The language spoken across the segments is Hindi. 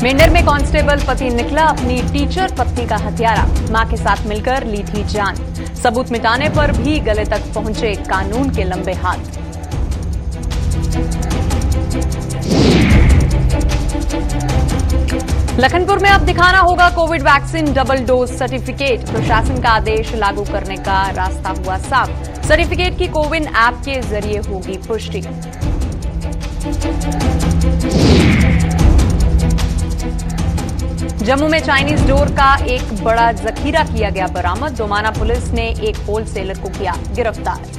मेंढर में कांस्टेबल पति निकला अपनी टीचर पत्नी का हत्यारा, मां के साथ मिलकर ली थी जान। सबूत मिटाने पर भी गले तक पहुंचे कानून के लंबे हाथ। लखनपुर में अब दिखाना होगा Covid vaccine double dose certificate. प्रशासन का आदेश लागू करने का रास्ता हुआ साफ। सर्टिफिकेट की कोविन ऐप के जरिए होगी पुष्टि। जम्मू में चाइनीज डोर का एक बड़ा जखीरा किया गया बरामद। दोमाना पुलिस ने एक होलसेलर को किया गिरफ्तार।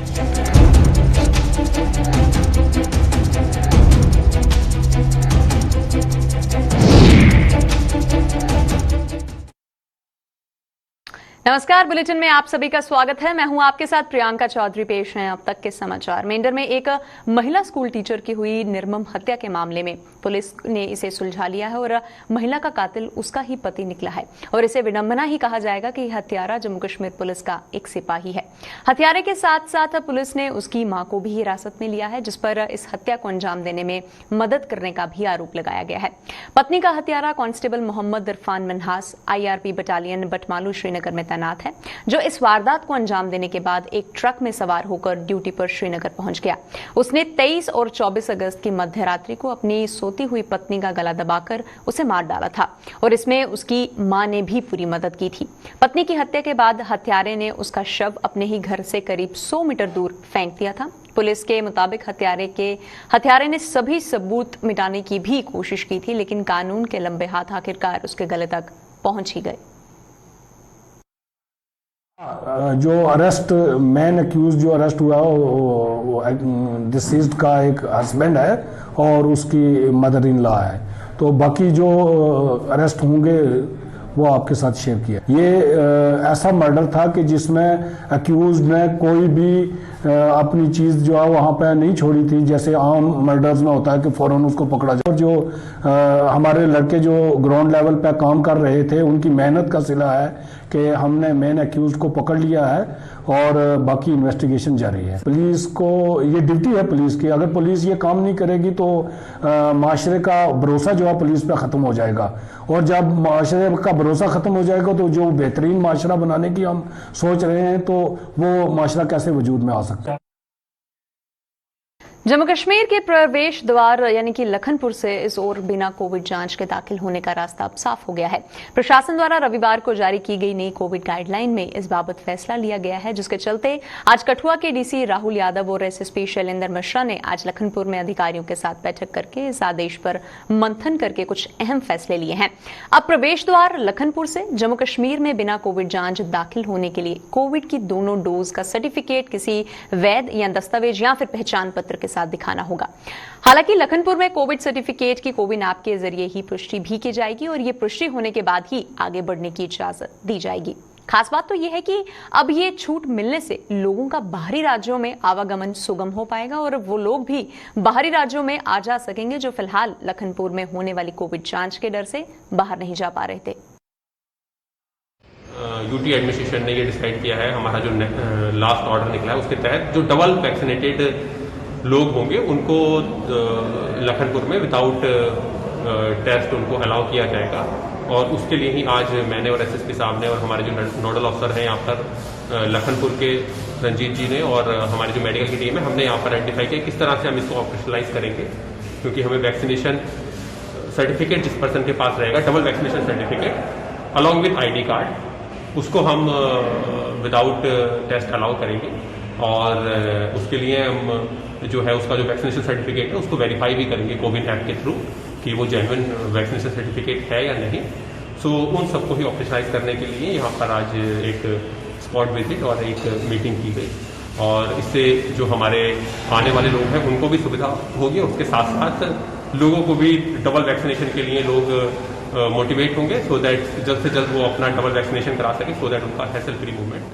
नमस्कार, बुलेटिन में आप सभी का स्वागत है। मैं हूं आपके साथ प्रियंका चौधरी। पेश हैं अब तक के समाचार। मेंढर में एक महिला स्कूल टीचर की हुई निर्मम हत्या के मामले में पुलिस ने इसे सुलझा लिया है और महिला का कातिल उसका ही पति निकला है और इसे विडंबना ही कहा जाएगा कि हत्यारा जम्मू कश्मीर पुलिस का एक सिपाही है। हत्यारे के साथ साथ पुलिस ने उसकी मां को भी हिरासत में लिया है, जिस पर इस हत्या को अंजाम देने में मदद करने का भी आरोप लगाया गया है। पत्नी का हत्यारा constable Mohammad Irfan Manhas IRP battalion Batmaloo Srinagar में तैनात है, जो इस वारदात को अंजाम देने के बाद एक ट्रक में सवार होकर ड्यूटी पर श्रीनगर पहुंच गया। उसने 23 और 24 अगस्त की मध्यरात्रि को अपनी सोती हुई पत्नी का गला दबाकर उसे मार डाला था और इसमें उसकी मां ने भी पूरी मदद की थी। पत्नी की हत्या के बाद हत्यारे ने उसका शव अपने ही घर से करीब 100 मीटर दूर फेंक दिया था। पुलिस के मुताबिक हत्यारे ने सभी सबूत मिटाने की भी कोशिश की थी, लेकिन कानून के लंबे हाथ आखिरकार उसके गले तक पहुंच ही गए। जो अरेस्ट मैन अक्यूज जो अरेस्ट हुआ वो डिसीज्ड का एक हस्बैंड है और उसकी मदर इन लॉ है। तो बाकी जो अरेस्ट होंगे वो आपके साथ शेयर किया। ये ऐसा मर्डर था कि जिसमें अक्यूज ने कोई भी अपनी चीज जो है वहां पे नहीं छोड़ी थी, जैसे आम मर्डर्स में होता है कि फौरन उसको पकड़ा जाए। और जो हमारे लड़के जो ग्राउंड लेवल पे काम कर रहे थे उनकी मेहनत का सिला है कि हमने मेन अक्यूज को पकड़ लिया है और बाकी इन्वेस्टिगेशन जारी है। पुलिस को ये ड्यूटी है पुलिस की। अगर पुलिस ये काम नहीं करेगी तो माशरे का भरोसा जो है पुलिस पे खत्म हो जाएगा और जब माशरे का भरोसा खत्म हो जाएगा तो जो बेहतरीन माशरा बनाने की हम सोच रहे हैं तो वो माशरा कैसे वजूद में आ सकता है। जम्मू कश्मीर के प्रवेश द्वार यानी कि लखनपुर से इस ओर बिना कोविड जांच के दाखिल होने का रास्ता अब साफ हो गया है। प्रशासन द्वारा रविवार को जारी की गई नई कोविड गाइडलाइन में इस बाबत फैसला लिया गया है, जिसके चलते आज कठुआ के DC राहुल यादव और SSP शैलेंद्र मिश्रा ने आज लखनपुर में अधिकारियों के साथ बैठक करके इस आदेश पर मंथन करके कुछ अहम फैसले लिए हैं। अब प्रवेश द्वार लखनपुर से जम्मू कश्मीर में बिना कोविड जांच दाखिल होने के लिए कोविड की दोनों डोज का सर्टिफिकेट किसी वैध या दस्तावेज या फिर पहचान पत्र के साथ दिखाना होगा। हालांकि लखनपुर में कोविड सर्टिफिकेट की कोविन ऐप के जरिए ही पुष्टि भी की जाएगी और ये पुष्टि होने के बाद ही आगे बढ़ने की इजाजत दी जाएगी। खास बात तो यह है कि अब ये छूट मिलने से लोगों का बाहरी राज्यों में आवागमन सुगम हो पाएगा और वो लोग भी बाहरी राज्यों में आ जा सकेंगे जो फिलहाल लखनपुर में होने वाली कोविड जांच के डर से बाहर नहीं जा पा रहे थे। UT एडमिनिस्ट्रेशन ने ये डिसाइड किया है, हमारा जो लास्ट ऑर्डर निकला है उसके तहत जो डबल वैक्सीनेटेड लोग होंगे उनको लखनपुर में विदाउट टेस्ट उनको अलाउ किया जाएगा और उसके लिए ही आज मैंने और SSP साहब ने और हमारे जो नोडल अफसर हैं यहाँ पर लखनपुर के रंजीत जी ने और हमारी जो मेडिकल की टीम है, हमने यहाँ पर आइडेंटिफाई किया किस तरह से हम इसको ऑपरेशनलाइज करेंगे, क्योंकि हमें वैक्सीनेशन सर्टिफिकेट जिस पर्सन के पास रहेगा, double vaccination certificate along with ID card, उसको हम विदाउट टेस्ट अलाउ करेंगे और उसके लिए हम जो है उसका जो वैक्सीनेशन सर्टिफिकेट है उसको वेरीफाई भी करेंगे कोविन ऐप के थ्रू कि वो जेन्युइन वैक्सीनेशन सर्टिफिकेट है या नहीं। सो उन सबको ही ऑपरेशनलाइज करने के लिए यहाँ पर आज एक स्पॉट विजिट और एक मीटिंग की गई और इससे जो हमारे आने वाले लोग हैं उनको भी सुविधा होगी और उसके साथ साथ लोगों को भी डबल वैक्सीनेशन के लिए लोग मोटिवेट होंगे सो दैट जल्द से जल्द वो अपना डबल वैक्सीनेशन करा सके सो दैट उनका हैसल फ्री मूवमेंट।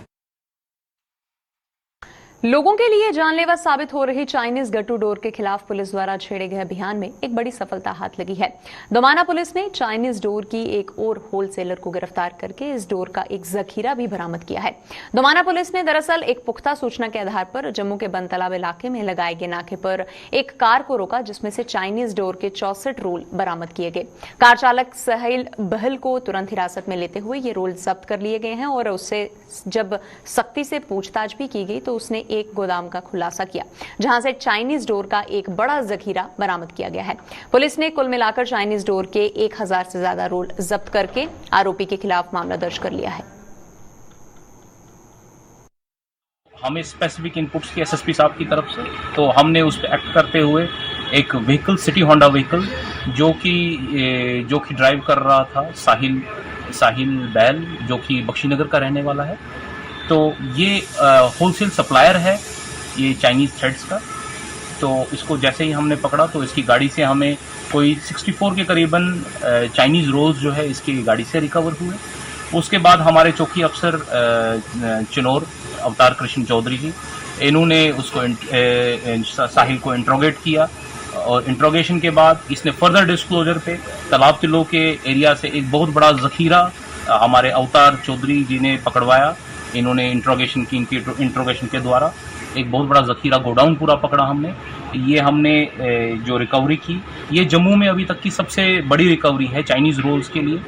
लोगों के लिए जानलेवा साबित हो रही चाइनीज गट्टू डोर के खिलाफ पुलिस द्वारा छेड़े गए अभियान में एक बड़ी सफलता हाथ लगी है। दोमाना पुलिस ने चाइनीज डोर की एक और होलसेलर को गिरफ्तार करके इस डोर का एक जखीरा भी बरामद किया है। दोमाना पुलिस ने दरअसल एक पुख्ता सूचना के आधार पर जम्मू के बनतलाब इलाके में लगाए गए नाके पर एक कार को रोका, जिसमें से चाइनीज डोर के 64 रोल बरामद किए गए। कार चालक साहिल बहल को तुरंत हिरासत में लेते हुए ये रोल जब्त कर लिए गए हैं और उससे जब सख्ती से पूछताछ भी की गई तो उसने एक गोदाम का खुलासा किया, जहां से चाइनीज डोर का एक बड़ा जखीरा बरामद किया गया है। पुलिस ने कुल मिलाकर चाइनीज डोर के 1000 से ज्यादा रोल जब्त करके आरोपी के खिलाफ मामला दर्ज कर लिया है। हमें स्पेसिफिक इनपुट्स की एसएसपी साहब की तरफ से, तो हमने उस पर एक्ट करते हुए एक व्हीकल, सिटी होंडा व्हीकल, जो कि ड्राइव कर रहा था साहिल बैल, जो कि बख्शीनगर का रहने वाला है। तो ये होलसेल सप्लायर है ये चाइनीज़ थ्रेड्स का। तो इसको जैसे ही हमने पकड़ा तो इसकी गाड़ी से हमें कोई 64 के करीबन चाइनीज़ रोल्स जो है इसकी गाड़ी से रिकवर हुए। उसके बाद हमारे चौकी अफसर चिनौर अवतार कृष्ण चौधरी जी, इन्होंने उसको साहिल को इंट्रोगेट किया और इंट्रोगेशन के बाद इसने फर्दर डिस्क्लोजर पे तालाब तिलो के एरिया से एक बहुत बड़ा जखीरा हमारे अवतार चौधरी जी ने पकड़वाया। इन्होंने इंट्रोगेशन की, इनकी इंट्रोगेशन के द्वारा एक बहुत बड़ा जखीरा गोडाउन पूरा पकड़ा हमने। ये हमने जो रिकवरी की, ये जम्मू में अभी तक की सबसे बड़ी रिकवरी है चाइनीज़ रोल्स के लिए।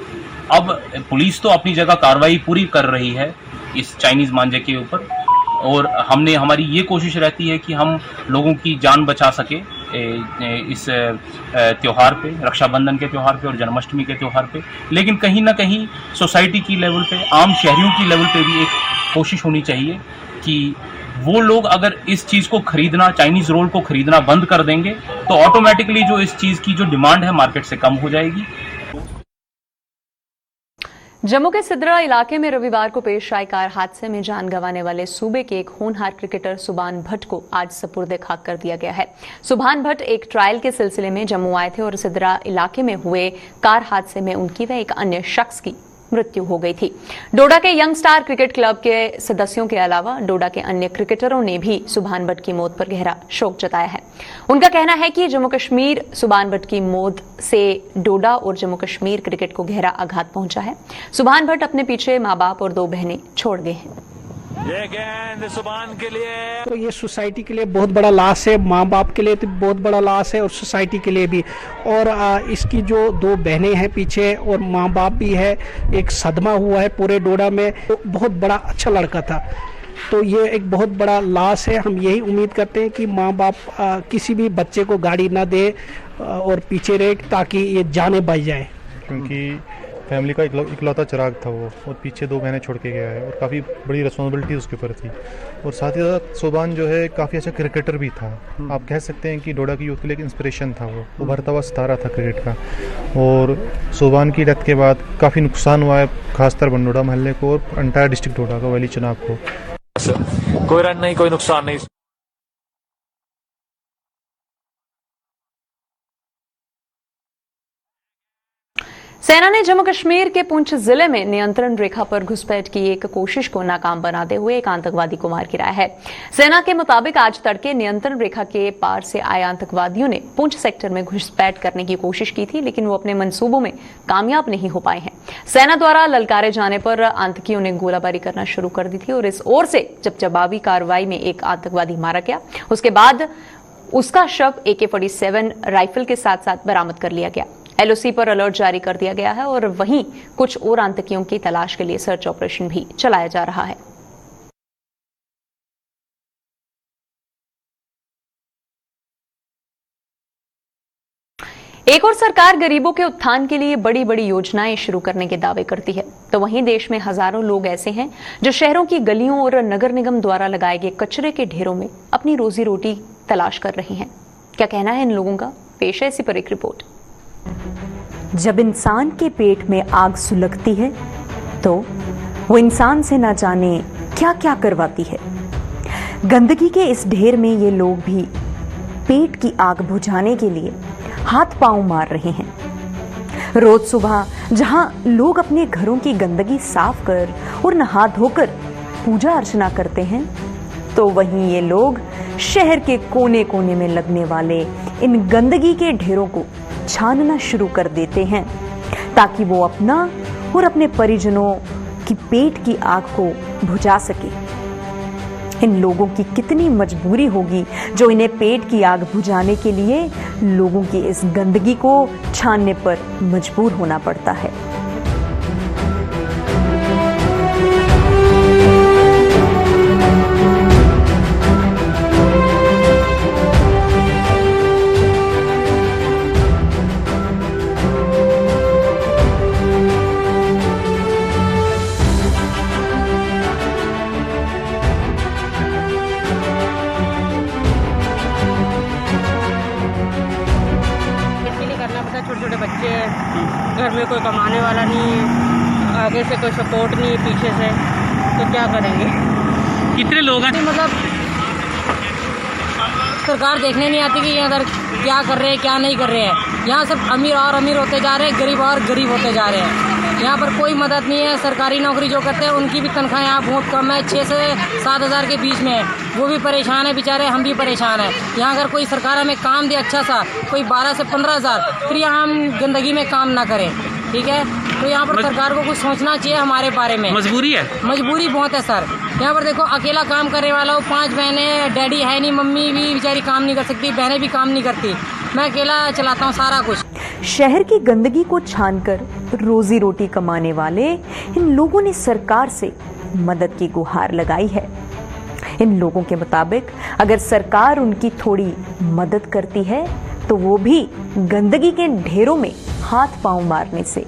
अब पुलिस तो अपनी जगह कार्रवाई पूरी कर रही है इस चाइनीज़ मांझे के ऊपर, और हमारी ये कोशिश रहती है कि हम लोगों की जान बचा सके इस त्यौहार पे, रक्षाबंधन के त्यौहार पे और जन्माष्टमी के त्यौहार पे। लेकिन कहीं ना कहीं सोसाइटी की लेवल पे, आम शहरियों की लेवल पे भी एक कोशिश होनी चाहिए कि वो लोग अगर इस चीज़ को खरीदना, चाइनीज़ रोल को खरीदना बंद कर देंगे तो ऑटोमेटिकली जो इस चीज़ की जो डिमांड है मार्केट से कम हो जाएगी। जम्मू के सिद्रा इलाके में रविवार को पेश आए कार हादसे में जान गंवाने वाले सूबे के एक होनहार क्रिकेटर सुभान भट्ट को आज सपुर्दे खाक कर दिया गया है। सुभान भट्ट एक ट्रायल के सिलसिले में जम्मू आए थे और सिद्रा इलाके में हुए कार हादसे में उनकी व एक अन्य शख्स की मृत्यु हो गई थी। डोडा के यंग स्टार क्रिकेट क्लब के सदस्यों के अलावा डोडा के अन्य क्रिकेटरों ने भी सुभान भट्ट की मौत पर गहरा शोक जताया है। उनका कहना है कि जम्मू कश्मीर सुभान भट्ट की मौत से डोडा और जम्मू कश्मीर क्रिकेट को गहरा आघात पहुंचा है। सुभान भट्ट अपने पीछे मां बाप और 2 बहनें छोड़ गए हैं। ये गेंद सुभान के लिए, तो ये सोसाइटी के लिए बहुत बड़ा लॉस है, माँ बाप के लिए तो बहुत बड़ा लॉस है और सोसाइटी के लिए भी। और इसकी जो 2 बहनें हैं पीछे और माँ बाप भी है, एक सदमा हुआ है पूरे डोडा में। तो बहुत बड़ा अच्छा लड़का था, तो ये एक बहुत बड़ा लॉस है। हम यही उम्मीद करते हैं कि माँ बाप किसी भी बच्चे को गाड़ी ना दे और पीछे रहे ताकि ये जाने बच जाए, क्योंकि फैमिली का इकलौता चिराग था वो, और पीछे 2 बहनें छोड़ के गया है और काफ़ी बड़ी रिस्पॉन्सिबिलिटी उसके ऊपर थी। और साथ ही साथ सुभान जो है काफ़ी अच्छा क्रिकेटर भी था। आप कह सकते हैं कि डोडा की यूथ के लिए एक इंस्पिरेशन था, वो उभरता हुआ सितारा था क्रिकेट का। और सुभान की डेथ के बाद काफ़ी नुकसान हुआ है, खासकर बंडोड़ा महल्ले को और एंटायर डिस्ट्रिक्ट डोडा को, वैली चुनाव को। कोई रन नहीं, कोई नुकसान नहीं। सेना ने जम्मू कश्मीर के पुंछ जिले में नियंत्रण रेखा पर घुसपैठ की एक कोशिश को नाकाम बनाते हुए एक आतंकवादी को मार गिराया है। सेना के मुताबिक आज तड़के नियंत्रण रेखा के पार से आए आतंकवादियों ने पुंछ सेक्टर में घुसपैठ करने की कोशिश की थी, लेकिन वो अपने मंसूबों में कामयाब नहीं हो पाए हैं। सेना द्वारा ललकारे जाने पर आतंकियों ने गोलाबारी करना शुरू कर दी थी और इस ओर से जब जवाबी कार्रवाई में एक आतंकवादी मारा गया, उसके बाद उसका शव AK-47 राइफल के साथ साथ बरामद कर लिया गया। LOC पर अलर्ट जारी कर दिया गया है और वहीं कुछ और आतंकियों की तलाश के लिए सर्च ऑपरेशन भी चलाया जा रहा है। एक और सरकार गरीबों के उत्थान के लिए बड़ी बड़ी योजनाएं शुरू करने के दावे करती है, तो वहीं देश में हजारों लोग ऐसे हैं जो शहरों की गलियों और नगर निगम द्वारा लगाए गए कचरे के ढेरों में अपनी रोजी रोटी तलाश कर रहे हैं। क्या कहना है इन लोगों का, पेश है इसी पर एक रिपोर्ट। जब इंसान के पेट में आग सुलगती है तो वो इंसान से ना जाने क्या क्या करवाती है। गंदगी के इस ढेर में ये लोग भी पेट की आग बुझाने के लिए हाथ पांव मार रहे हैं। रोज सुबह जहां लोग अपने घरों की गंदगी साफ कर और नहा धोकर पूजा अर्चना करते हैं, तो वहीं ये लोग शहर के कोने कोने में लगने वाले इन गंदगी के ढेरों को छानना शुरू कर देते हैं ताकि वो अपना और अपने परिजनों की पेट की आग को बुझा सके। इन लोगों की कितनी मजबूरी होगी जो इन्हें पेट की आग बुझाने के लिए लोगों की इस गंदगी को छानने पर मजबूर होना पड़ता है। छोटे छोटे बच्चे हैं, घर में कोई कमाने वाला नहीं है, आगे से कोई सपोर्ट नहीं है, पीछे से, तो क्या करेंगे। कितने लोग हैं? मतलब सरकार देखने नहीं आती कि ये अगर क्या कर रहे हैं क्या नहीं कर रहे हैं। यहाँ सब अमीर और अमीर होते जा रहे हैं, गरीब और गरीब होते जा रहे हैं। यहाँ पर कोई मदद नहीं है। सरकारी नौकरी जो करते हैं उनकी भी तनख्वाह यहाँ बहुत कम है, 6 से 7 हज़ार के बीच में है। वो भी परेशान है बेचारे, हम भी परेशान हैं। यहाँ अगर कोई सरकार हमें काम दे अच्छा सा, कोई 12 से 15 हज़ार, फिर यहाँ हम गंदगी में काम ना करें, ठीक है। तो यहाँ पर सरकार को कुछ सोचना चाहिए हमारे बारे में। मजबूरी है, मजबूरी बहुत है सर। यहाँ पर देखो अकेला काम करने वाला हूँ, 5 बहनें, डैडी है नहीं, मम्मी भी बेचारी काम नहीं कर सकती, बहनें भी काम नहीं करती, मैं अकेला चलाता हूँ सारा कुछ। शहर की गंदगी को छानकर रोजी रोटी कमाने वाले इन लोगों ने सरकार से मदद की गुहार लगाई है। इन लोगों के मुताबिक अगर सरकार उनकी थोड़ी मदद करती है तो वो भी गंदगी के ढेरों में हाथ पांव मारने से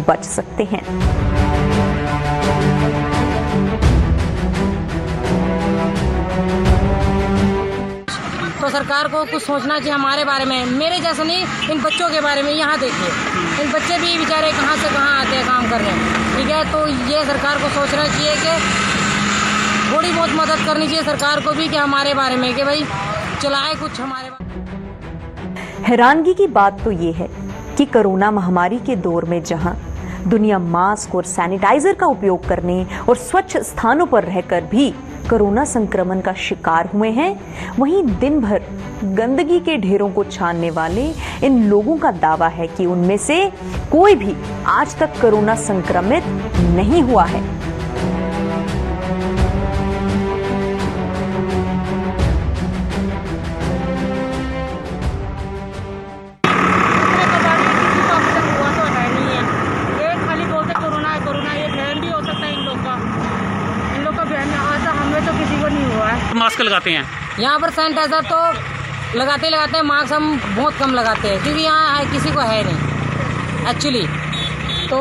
बच सकते हैं। तो सरकार को कुछ सोचना चाहिए हमारे बारे में, मेरे जैसा नहीं, इन बच्चों के बारे में। यहाँ देखिए इन बच्चे भी बेचारे कहाँ से कहाँ आते हैं काम करने, ठीक है। तो ये सरकार को सोचना चाहिए कि थोड़ी बहुत मदद करनी चाहिए सरकार को भी कि हमारे बारे में, कि भाई चलाए कुछ हमारे बारे में। हैरानगी की बात तो ये है कि कोरोना महामारी के दौर में जहां दुनिया मास्क और सैनिटाइजर का उपयोग करने और स्वच्छ स्थानों पर रहकर भी कोरोना संक्रमण का शिकार हुए हैं, वहीं दिन भर गंदगी के ढेरों को छानने वाले इन लोगों का दावा है कि उनमें से कोई भी आज तक कोरोना संक्रमित नहीं हुआ है। मास्क लगाते हैं यहाँ पर, सैनिटाइजर तो लगाते हैं, मास्क हम बहुत कम लगाते हैं क्योंकि यहाँ किसी को है नहीं एक्चुअली। तो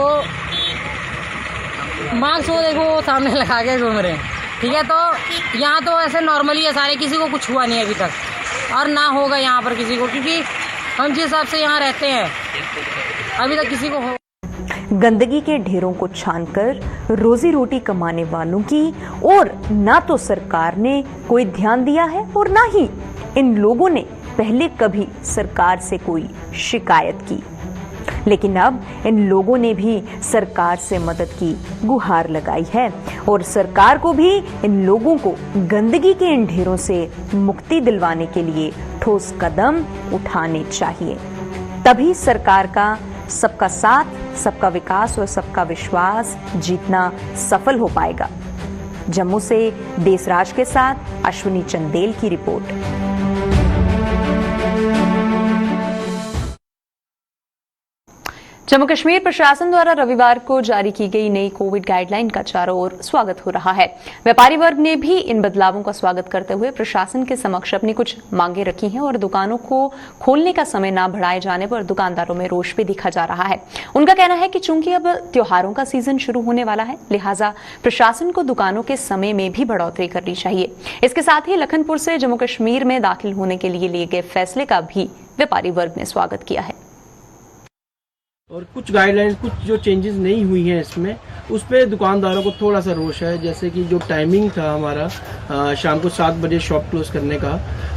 मास्क वो देखो वो सामने लगा के घूम रहे हैं, ठीक है। तो यहाँ तो ऐसे नॉर्मली है सारे, किसी को कुछ हुआ नहीं है अभी तक और ना होगा यहाँ पर किसी को, क्योंकि हम जिस हिसाब से यहाँ रहते हैं अभी तक किसी को हो। गंदगी के ढेरों को छानकर रोजी रोटी कमाने वालों की और ना तो सरकार ने कोई ध्यान दिया है और ना ही इन लोगों ने पहले कभी सरकार से कोई शिकायत की। लेकिन अब इन लोगों ने भी सरकार से मदद की गुहार लगाई है और सरकार को भी इन लोगों को गंदगी के इन ढेरों से मुक्ति दिलवाने के लिए ठोस कदम उठाने चाहिए। तभी सरकार का सबका साथ, सबका विकास और सबका विश्वास जीतना सफल हो पाएगा। जम्मू से देसराज के साथ अश्विनी चंदेल की रिपोर्ट। जम्मू कश्मीर प्रशासन द्वारा रविवार को जारी की गई नई कोविड गाइडलाइन का चारों ओर स्वागत हो रहा है। व्यापारी वर्ग ने भी इन बदलावों का स्वागत करते हुए प्रशासन के समक्ष अपनी कुछ मांगे रखी हैं और दुकानों को खोलने का समय न बढ़ाए जाने पर दुकानदारों में रोष भी दिखा जा रहा है। उनका कहना है कि चूंकि अब त्योहारों का सीजन शुरू होने वाला है, लिहाजा प्रशासन को दुकानों के समय में भी बढ़ोतरी करनी चाहिए। इसके साथ ही लखनपुर से जम्मू कश्मीर में दाखिल होने के लिए गए फैसले का भी व्यापारी वर्ग ने स्वागत किया है। और कुछ गाइडलाइंस, कुछ जो चेंजेस नहीं हुई हैं इसमें, उस पर दुकानदारों को थोड़ा सा रोष है। जैसे कि जो टाइमिंग था हमारा शाम को 7 बजे शॉप क्लोज करने का,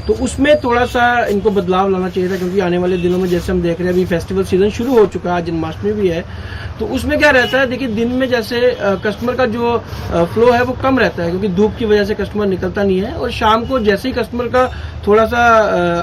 तो उसमें थोड़ा सा इनको बदलाव लाना चाहिए था, क्योंकि आने वाले दिनों में जैसे हम देख रहे हैं अभी फेस्टिवल सीजन शुरू हो चुका है, जन्माष्टमी भी है, तो उसमें क्या रहता है, देखिए दिन में जैसे कस्टमर का जो फ्लो है वो कम रहता है, क्योंकि धूप की वजह से कस्टमर निकलता नहीं है, और शाम को जैसे ही कस्टमर का थोड़ा सा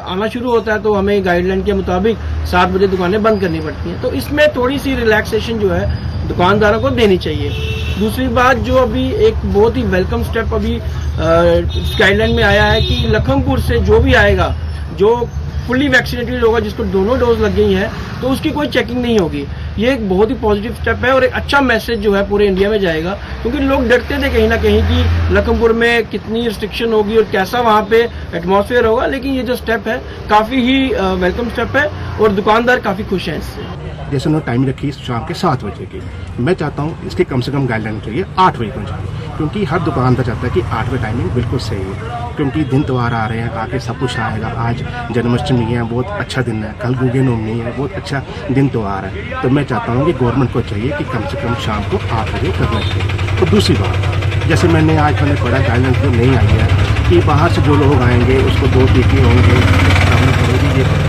आना शुरू होता है तो हमें गाइडलाइन के मुताबिक 7 बजे दुकानें बंद करनी पड़ती हैं। तो इसमें थोड़ी सी रिलैक्सेशन जो है दुकानदारों को देनी चाहिए। दूसरी बात जो अभी एक बहुत ही वेलकम स्टेप अभी गाइडलाइन में आया है कि लखनपुर से जो भी आएगा, जो फुल्ली वैक्सीनेटेड होगा, जिसको दोनों डोज लग गई हैं, तो उसकी कोई चेकिंग नहीं होगी। ये एक बहुत ही पॉजिटिव स्टेप है और एक अच्छा मैसेज जो है पूरे इंडिया में जाएगा, क्योंकि लोग डरते थे कहीं ना कहीं कि लखनपुर में कितनी रिस्ट्रिक्शन होगी और कैसा वहाँ पे एटमॉस्फेयर होगा, लेकिन ये जो स्टेप है काफ़ी ही वेलकम स्टेप है और दुकानदार काफ़ी खुश हैं इससे। जैसे उन्होंने टाइम रखी शाम के 7 बजे की, मैं चाहता हूँ इसकी कम से कम गाइडलाइन चाहिए 8 बजे पहुँचाए, क्योंकि हर दुकानदार चाहता है कि 8 बजे टाइमिंग बिल्कुल सही है, क्योंकि दिन त्यौहार आ रहे हैं, आगे सब कुछ आएगा। आज जन्माष्टमी है, बहुत अच्छा दिन है, कल गुगे नवमी है, बहुत अच्छा दिन त्यौहार है। तो मैं चाहता हूँ कि गवर्नमेंट को चाहिए कि कम से कम शाम को 8 बजे करना चाहिए। और दूसरी बात, जैसे मैंने पढ़ा गाइडलाइन जो नहीं आई है कि बाहर से जो लोग आएंगे उसको 2 टीके होंगे, ये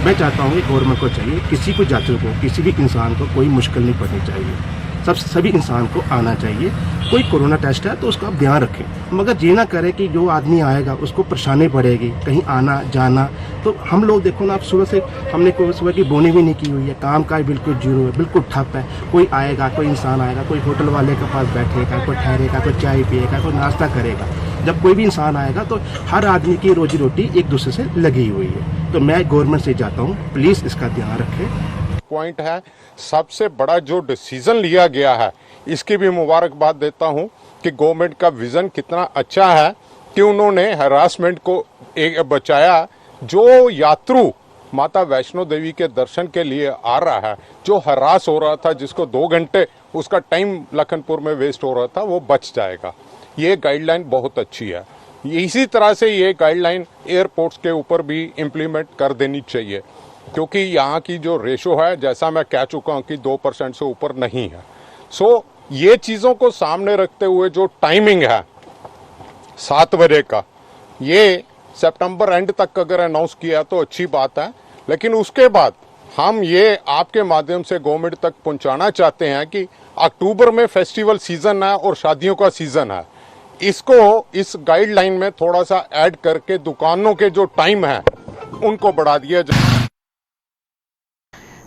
मैं चाहता हूँ कि गवर्नमेंट को चाहिए किसी को जाति को, किसी भी इंसान को कोई मुश्किल नहीं पड़नी चाहिए, सभी इंसान को आना चाहिए। कोई कोरोना टेस्ट है तो उसका आप ध्यान रखें, मगर ये ना करें कि जो आदमी आएगा उसको परेशानी पड़ेगी कहीं आना जाना। तो हम लोग देखो ना, आप सुबह से हमने कोई सुबह की बोनी भी नहीं की हुई है, काम का बिल्कुल जीरो है, बिल्कुल ठप है। कोई आएगा, कोई इंसान आएगा, कोई होटल वाले के पास बैठेगा, कोई ठहरेगा, कोई चाय पिएगा, कोई नाश्ता करेगा। जब कोई भी इंसान आएगा तो हर आदमी की रोजी रोटी एक दूसरे से लगी हुई है। तो मैं गवर्नमेंट से चाहता हूँ प्लीज़ इसका ध्यान रखें। पॉइंट है, सबसे बड़ा जो डिसीजन लिया गया है इसकी भी मुबारकबाद देता हूं कि गवर्नमेंट का विजन कितना अच्छा है कि उन्होंने हरासमेंट को बचाया। जो यात्रु माता वैष्णो देवी के दर्शन के लिए आ रहा है, जो हरास हो रहा था, जिसको 2 घंटे उसका टाइम लखनपुर में वेस्ट हो रहा था, वो बच जाएगा। ये गाइडलाइन बहुत अच्छी है। इसी तरह से ये गाइडलाइन एयरपोर्ट्स के ऊपर भी इम्प्लीमेंट कर देनी चाहिए, क्योंकि यहाँ की जो रेशो है, जैसा मैं कह चुका हूँ कि 2% से ऊपर नहीं है। सो ये चीज़ों को सामने रखते हुए जो टाइमिंग है 7 बजे का, ये सितंबर एंड तक अगर अनाउंस किया तो अच्छी बात है, लेकिन उसके बाद हम ये आपके माध्यम से गवर्नमेंट तक पहुंचाना चाहते हैं कि अक्टूबर में फेस्टिवल सीजन है और शादियों का सीजन है, इसको इस गाइडलाइन में थोड़ा सा ऐड करके दुकानों के जो टाइम है उनको बढ़ा दिया जाए।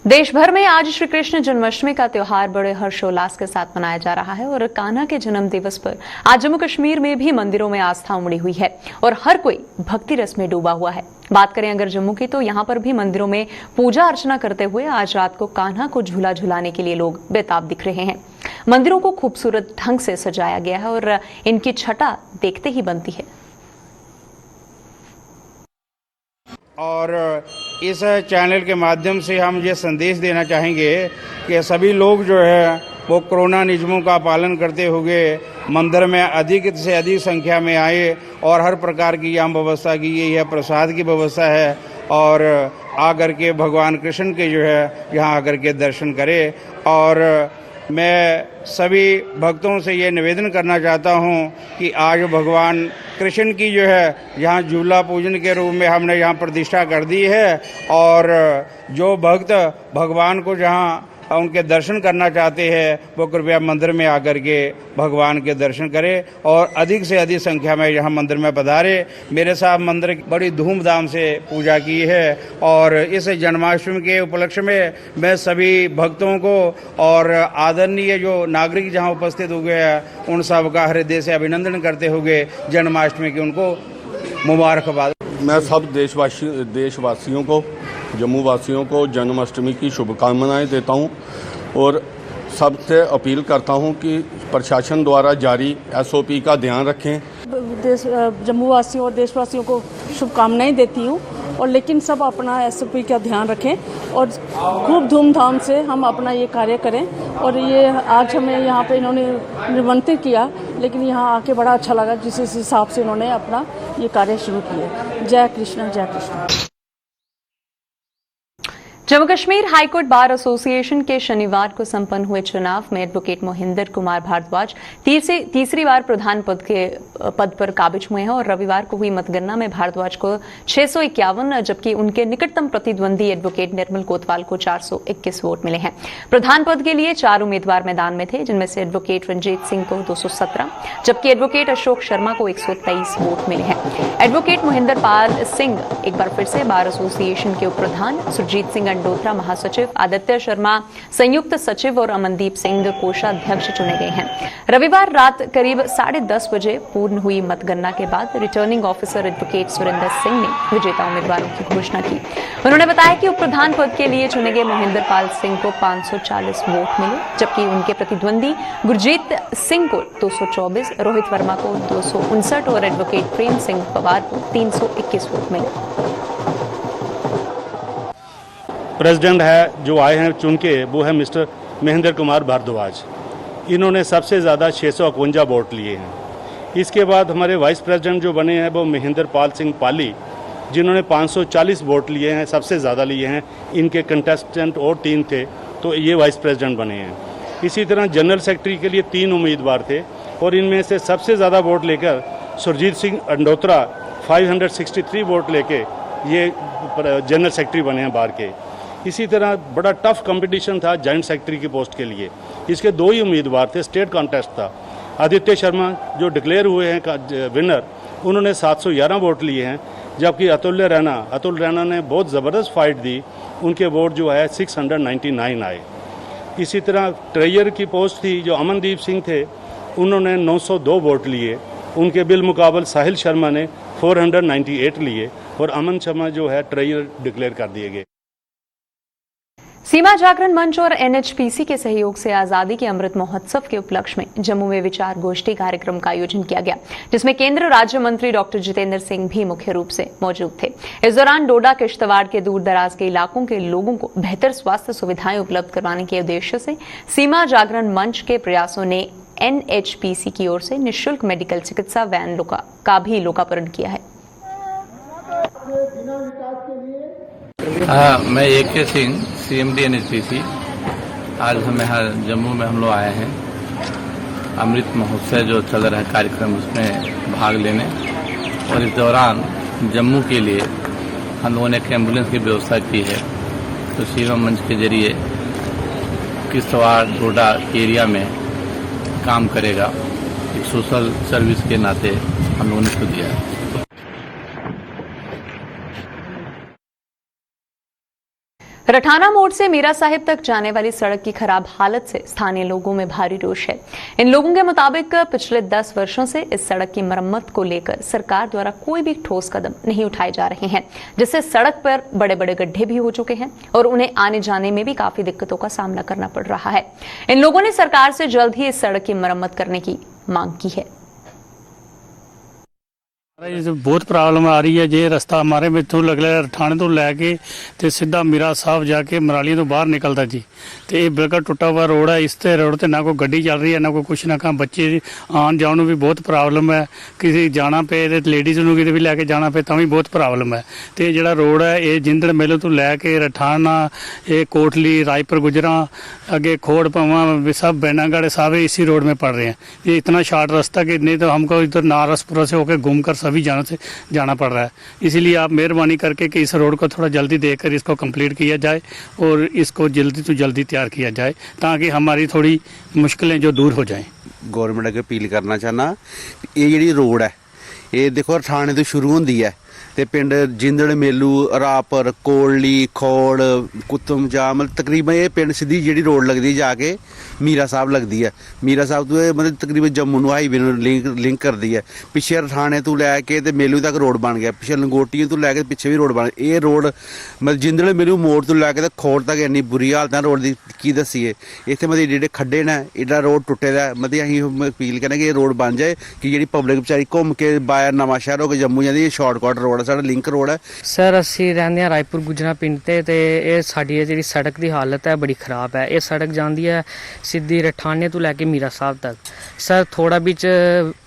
देश भर में आज श्री कृष्ण जन्माष्टमी का त्योहार बड़े हर्षोल्लास के साथ मनाया जा रहा है और कान्हा के जन्म दिवस पर आज जम्मू कश्मीर में भी मंदिरों में आस्था उमड़ी हुई है और हर कोई भक्ति रस में डूबा हुआ है। बात करें अगर जम्मू की, तो यहाँ पर भी मंदिरों में पूजा अर्चना करते हुए आज रात को कान्हा को झूला झुलाने के लिए लोग बेताब दिख रहे हैं। मंदिरों को खूबसूरत ढंग से सजाया गया है और इनकी छटा देखते ही बनती है। और इस चैनल के माध्यम से हम ये संदेश देना चाहेंगे कि सभी लोग जो है वो कोरोना नियमों का पालन करते हुए मंदिर में अधिक से अधिक संख्या में आए और हर प्रकार की यहाँ व्यवस्था की गई है, प्रसाद की व्यवस्था है, और आकर के भगवान कृष्ण के जो है यहाँ आकर के दर्शन करें। और मैं सभी भक्तों से ये निवेदन करना चाहता हूँ कि आज भगवान कृष्ण की जो है यहाँ झूला पूजन के रूप में हमने यहाँ प्रतिष्ठा कर दी है, और जो भक्त भगवान को जहाँ उनके दर्शन करना चाहते हैं वो कृपया मंदिर में आकर के भगवान के दर्शन करें और अधिक से अधिक संख्या में यहाँ मंदिर में पधारे। मेरे साथ मंदिर की बड़ी धूमधाम से पूजा की है और इस जन्माष्टमी के उपलक्ष्य में मैं सभी भक्तों को और आदरणीय जो नागरिक जहाँ उपस्थित हुए हैं उन सब का हृदय से अभिनंदन करते हुए जन्माष्टमी की उनको मुबारकबाद। मैं सब देशवासियों को, जम्मू वासियों को जन्माष्टमी की शुभकामनाएं देता हूं और सबसे अपील करता हूं कि प्रशासन द्वारा जारी SOP का ध्यान रखें। जम्मू वासियों और देशवासियों को शुभकामनाएं देती हूं, और लेकिन सब अपना SOP का ध्यान रखें और खूब धूमधाम से हम अपना ये कार्य करें। और ये आज हमें यहाँ पे इन्होंने निमंत्रित किया, लेकिन यहाँ आके बड़ा अच्छा लगा जिस हिसाब से इन्होंने अपना ये कार्य शुरू किया। जय कृष्ण, जय Krishna. Jammu Kashmir high court bar association के शनिवार को संपन्न हुए चुनाव में एडवोकेट मोहिंदर कुमार भारद्वाज तीसरी बार प्रधान पद पर काबिज हुए हैं और रविवार को हुई मतगणना में भारद्वाज को 651 जबकि उनके निकटतम प्रतिद्वंदी एडवोकेट निर्मल कोतवाल को 421 वोट मिले हैं। प्रधान पद के लिए 4 उम्मीदवार मैदान में थे, जिनमें से एडवोकेट रंजीत सिंह को 217 जबकि एडवोकेट अशोक शर्मा को 123 वोट मिले हैं। एडवोकेट मोहिंदर पाल सिंह एक बार फिर से बार एसोसिएशन के उप प्रधान, सुरजीत सिंह अंडोत्रा महासचिव, आदित्य शर्मा संयुक्त सचिव और अमनदीप सिंह कोषाध्यक्ष चुने गए हैं। रविवार रात करीब 10:30 बजे पूर्ण हुई मतगणना के बाद returning officer advocate Surendra Singh ने विजेता उम्मीदवारों की घोषणा की। उन्होंने बताया कि उप प्रधान पद के लिए चुने गए मोहिंदर पाल सिंह को 540 वोट मिले जबकि उनके प्रतिद्वंदी गुरजीत सिंह को 224, रोहित वर्मा को 259 और एडवोकेट प्रेम सिंह पवार को 321 वोट मिले। प्रेसिडेंट है जो आए हैं चुन के, वो है मिस्टर महेंद्र कुमार भारद्वाज। इन्होंने सबसे ज़्यादा 651 वोट लिए हैं। इसके बाद हमारे वाइस प्रेसिडेंट जो बने हैं वो महेंद्र पाल सिंह पाली, जिन्होंने 540 वोट लिए हैं, सबसे ज़्यादा लिए हैं। इनके कंटेस्टेंट और 3 थे, तो ये वाइस प्रेसिडेंट बने हैं। इसी तरह जनरल सेक्रेटरी के लिए 3 उम्मीदवार थे और इनमें से सबसे ज़्यादा वोट लेकर सुरजीत सिंह अंडोत्रा 563 वोट लेके ये जनरल सेक्रेटरी बने हैं बार के। इसी तरह बड़ा टफ कंपटीशन था जॉइंट सेक्रेटरी की पोस्ट के लिए। इसके 2 ही उम्मीदवार थे, स्टेट कॉन्टेस्ट था। आदित्य शर्मा जो डिक्लेयर हुए हैं विनर, उन्होंने 711 वोट लिए हैं, जबकि अतुल रैना ने बहुत ज़बरदस्त फाइट दी, उनके वोट जो है 699 आए। इसी तरह ट्रेजर की पोस्ट थी जो अमनदीप सिंह थे, उन्होंने 902 वोट लिए। उनके बिलमुकाबल साहिल शर्मा ने 498 लिए और अमन शर्मा जो है ट्रेजर डिक्लेयर कर दिए गए। सीमा जागरण मंच और एनएचपीसी के सहयोग से आजादी के अमृत महोत्सव के उपलक्ष्य में जम्मू में विचार गोष्ठी कार्यक्रम का आयोजन किया गया, जिसमें केंद्र राज्य मंत्री डॉक्टर जितेंद्र सिंह भी मुख्य रूप से मौजूद थे। इस दौरान डोडा किश्तवाड़ के दूर दराज के इलाकों के लोगों को बेहतर स्वास्थ्य सुविधाएं उपलब्ध करवाने के उद्देश्य से सीमा जागरण मंच के प्रयासों ने एनएचपीसी की ओर से निःशुल्क मेडिकल चिकित्सा वैन का भी लोकार्पण किया है। मैं AK सिंह, CMD NHPC। आज हम यहाँ जम्मू में हम लोग आए हैं अमृत महोत्सव जो चल रहा है कार्यक्रम, उसमें भाग लेने। और इस दौरान जम्मू के लिए हम लोगों ने एक एम्बुलेंस की व्यवस्था की है, तो सीमा मंच के जरिए किश्तवाड़ डोडा एरिया में काम करेगा। एक सोशल सर्विस के नाते हम लोगों ने इसको दिया है। रठाना मोड़ से मीरा साहिब तक जाने वाली सड़क की खराब हालत से स्थानीय लोगों में भारी रोष है। इन लोगों के मुताबिक पिछले 10 वर्षों से इस सड़क की मरम्मत को लेकर सरकार द्वारा कोई भी ठोस कदम नहीं उठाए जा रहे हैं, जिससे सड़क पर बड़े बड़े गड्ढे भी हो चुके हैं और उन्हें आने जाने में भी काफी दिक्कतों का सामना करना पड़ रहा है। इन लोगों ने सरकार से जल्द ही इस सड़क की मरम्मत करने की मांग की है। बहुत प्रॉब्लम आ रही है जे रस्ता हमारे इतों लगला रठाणे तो लैके ते सीधा मीरा साहब जाके मराली तो बाहर निकलता जी, तो ये बिल्कुल टुटा हुआ रोड है। इस रोड ते ना कोई गड्डी चल रही है ना कोई कुछ ना कहाँ बच्चे आन जाने भी बहुत प्रॉब्लम है। किसी जाना पे लेडीज़ नूं किते भी लैके जाना पे तां भी बहुत प्रॉब्लम है। तो जिहड़ा रोड है ये जिंदड़ मेले तो लैके रठाना, ये कोटली, रायपुर गुजरा, अगे खोड़ पवा सब बैनागढ़ सब इसी रोड में पड़ रहे हैं। ये इतना शॉर्ट रास्ता कि नहीं तो हमको इधर नारसपुरा से होकर घूम कर सभी जाना पड़ रहा है। इसीलिए आप मेहरबानी करके कि इस रोड को थोड़ा जल्दी देखकर इसको कंप्लीट किया जाए और इसको जल्दी तो जल्दी तैयार किया जाए ताकि हमारी थोड़ी मुश्किलें जो दूर हो जाएं। गौरमेंट अगर अपील करना चाहना, ये जी रोड है ये देखो रठाणे तो शुरू होंगी है तो पिंड जिंदड़ मेलू, रापर, कोली, खोड़, कुतम जा, मतलब तकरीबन ये पिंड सीधी जी रोड लगती है जाके मीरा साहब लगती है। मीरा साहब तो मतलब तकरीबन जम्मू नूं हाईवे लिंक करती है। पिछे रठाणे तो लैके तो मेलू तक रोड बन गया, पिछे लंगोटिया तो लैके पिछे भी रोड बन गया। ये रोड मतलब जिंदड़ मेलू मोड़ तो लैके तो खोड़ तक इन्नी बुरी हालत है रोड की, की दसीए। इतने मतलब एडे खड्डे ने, एडा रोड टुटे दा। मतलब अं अपील करने कि रोड बन जाए कि जी पब्लिक बेचारी घूम के बाया नवां शहर हो के जम्मू जाती, शॉर्टकट रोड साढ़ा लिंक रोड है। सर असी रहंदे हां रायपुर गुजरा पिंड ते ये साडी जिहड़ी सड़क की हालत है बड़ी खराब है। ये सड़क जाती है ਸਿੱਧੀ ਰਠਾਣੇ ਤੋਂ ਲੈ ਕੇ ਮੀਰਾ ਸਾਹਿਬ ਤੱਕ ਸਰ ਥੋੜਾ ਵਿੱਚ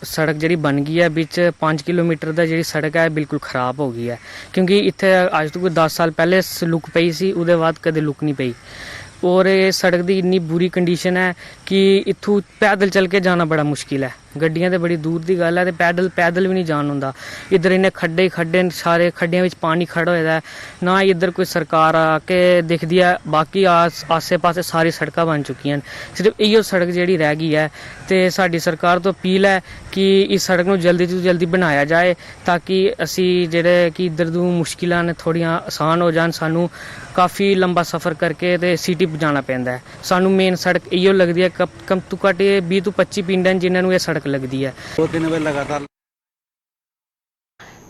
ਸੜਕ ਜਿਹੜੀ ਬਣ ਗਈ ਹੈ ਵਿੱਚ 5 ਕਿਲੋਮੀਟਰ ਦਾ ਜਿਹੜੀ ਸੜਕ ਹੈ ਬਿਲਕੁਲ ਖਰਾਬ ਹੋ ਗਈ ਹੈ ਕਿਉਂਕਿ ਇੱਥੇ ਅੱਜ ਤੋਂ ਕੋਈ 10 ਸਾਲ ਪਹਿਲੇ ਲੁੱਕ ਪਈ ਸੀ ਉਹਦੇ ਬਾਅਦ ਕਦੇ ਲੁੱਕ ਨਹੀਂ ਪਈ ਔਰ ਇਹ ਸੜਕ ਦੀ ਇੰਨੀ ਬੁਰੀ ਕੰਡੀਸ਼ਨ ਹੈ ਕਿ ਇੱਥੋਂ ਪੈਦਲ ਚੱਲ ਕੇ ਜਾਣਾ ਬੜਾ ਮੁਸ਼ਕਿਲ ਹੈ ਗੱਡੀਆਂ ਤੇ ਬੜੀ ਦੂਰ ਦੀ ਗੱਲ ਹੈ ਤੇ ਪੈਦਲ ਵੀ ਨਹੀਂ ਜਾਣ ਹੁੰਦਾ ਇੱਧਰ ਇਹਨੇ ਖੱਡੇ ਸਾਰੇ ਖੱਡਿਆਂ ਵਿੱਚ ਪਾਣੀ ਖੜਾ ਹੋਇਆ ਹੈ ਨਾ ਇੱਧਰ ਕੋਈ ਸਰਕਾਰ ਆ ਕੇ ਦਿਖਦੀ ਹੈ ਬਾਕੀ ਆਸੇ-ਪਾਸੇ ਸਾਰੀ ਸੜਕਾਂ ਬਣ ਚੁੱਕੀਆਂ ਹਨ ਸਿਰਫ ਇਹੋ ਸੜਕ ਜਿਹੜੀ ਰਹਿ ਗਈ ਹੈ ਤੇ ਸਾਡੀ ਸਰਕਾਰ ਤੋਂ ਅਪੀਲ ਹੈ ਕਿ ਇਸ ਸੜਕ ਨੂੰ ਜਲਦੀ ਤੋਂ ਜਲਦੀ ਬਣਾਇਆ ਜਾਏ ਤਾਂ ਕਿ ਅਸੀਂ ਜਿਹੜੇ ਕਿ ਇੱਧਰ ਤੋਂ ਮੁਸ਼ਕਿਲਾਂ ਨੇ ਥੋੜੀਆਂ ਆਸਾਨ ਹੋ ਜਾਣ ਸਾਨੂੰ ਕਾਫੀ ਲੰਬਾ ਸਫ਼ਰ ਕਰਕੇ ਤੇ ਸਿਟੀ ਜਾਣਾ ਪੈਂਦਾ ਹੈ ਸਾਨੂੰ ਮੇਨ ਸੜਕ ਇਹੋ ਲੱਗਦੀ ਹੈ ਕਮ ਤੋਂ ਘੱਟ 20 ਤੋਂ 25 ਪਿੰਡ ਹਨ ਜਿਨ੍ਹਾਂ ਨੂੰ ਇਹ सड़क लगती है 2 दिन में लगातार।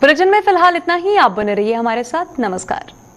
बुलेटिन में फिलहाल इतना ही। आप बने रहिए हमारे साथ। नमस्कार।